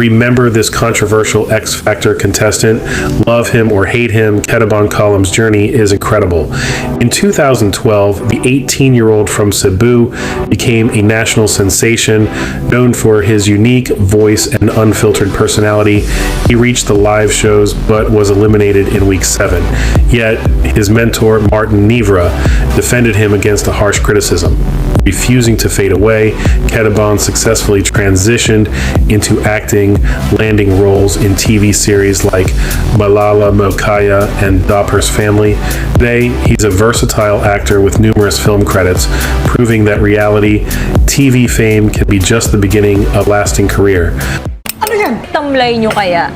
Remember this controversial X Factor contestant? Love him or hate him, Ketabon Column's journey is incredible. In 2012, the 18-year-old from Cebu became a national sensation, known for his unique voice and unfiltered personality. He reached the live shows but was eliminated in week 7. Yet, his mentor, Martin Nivra, defended him against a harsh criticism. Refusing to fade away, Ketabon successfully transitioned into acting, landing roles in TV series like Malala Mokaya and Dopper's Family. Today, he's a versatile actor with numerous film credits, proving that reality TV fame can be just the beginning of a lasting career. Ano yan? Tamlay nyo kaya?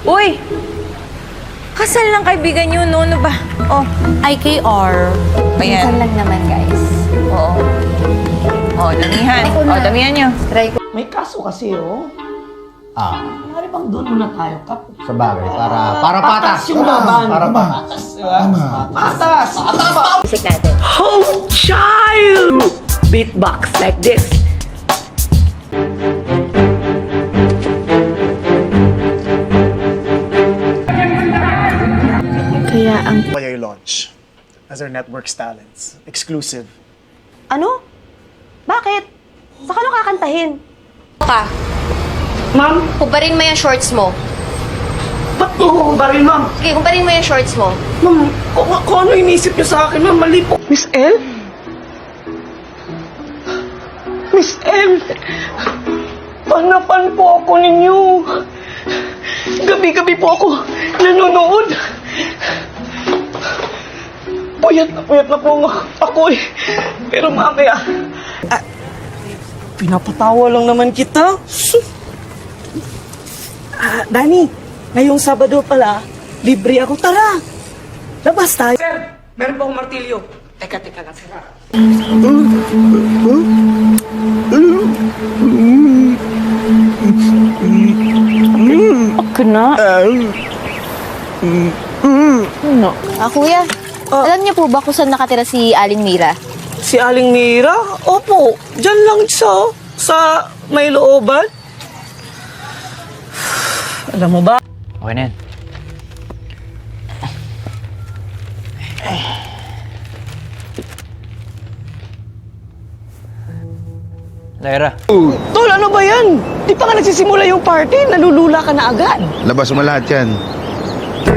Uy! Kasal lang kaibigan nyo, no? Ano ba? Oh, IKR. Ayan. Minsan lang naman, guys. Oo. Oh, damihan. Oh, damihan nyo. Try ko. May kaso kasi, oh. Mari bang doon muna tayo, Kap? Sa bagay, para patas. Yung laban. Para patas. Patas! Music natin. Oh, child! Beatbox like this. Kaya ang... Player launch as our network's talents. Exclusive. Ano? Bakit? Saka ano kakantahin? Ka, Ma'am, kumparin mo yung shorts mo. ba't mo ba rin, ma'am? Sige, kumparin mo yung shorts mo. Ma'am, kung ano inisip niyo sa akin, ma'am, mali po. Miss L? Miss L? Panapan po ako ninyo. Gabi-gabi po ako nanonood. Puyat na po ako eh. Pero mamaya, pinapatawa lang naman kita. Dani, ngayong Sabado pala, libre ako. Tara, labas tayo. Sir, meron pa akong martilyo. Teka lang, sir. Ako na. No. Kuya, alam niyo po ba kung saan nakatira si Aling Mira? Si Aling Mira? Opo, dyan lang siya. Sa may looban. Alam mo ba? Okay na yan. Lyra. Tol, ano ba yan? Di pa nga nagsisimula yung party, nalulula ka na agad. Labas mo lahat yan.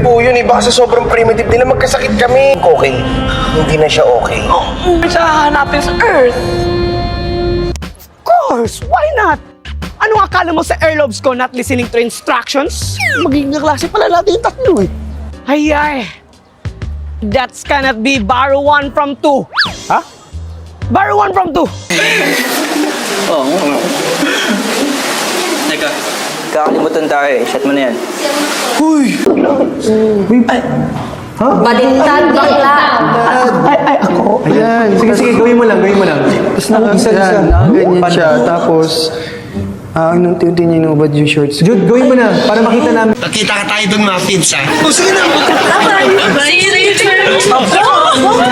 Po yun, iba sa sobrang primitive nila magkasakit kami. Okay, hindi na siya okay. Siya hanapin sa Earth. Of course, why not? Anong akala mo sa airlobes ko not listening to instructions? Magiging klase pala natin yung tatlo eh. Ay. That's cannot be borrow 1 from 2. Ha? Borrow 1 from 2. Teka, kakalimutan tayo eh. Shot mo na yan. Balintad bakla! Ay, ako. Ayan. Sige, gawin mo lang. Tapos ganyan siya. Tapos, unti-unti niya inubad yung shorts. Jude, gawin mo na. Para makita namin. Nakita ka tayo doon mga Fids, ha? O, sige na. See you later.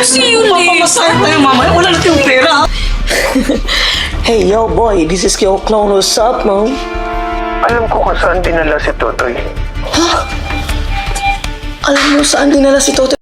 See you later. Papamasaya tayo, mama. Wala na tayong pera. Hey, yo, boy. This is Kyo Clone. What's up, man? Alam ko kung saan dinala si Totoy. Alam mo saan dinala si Toto?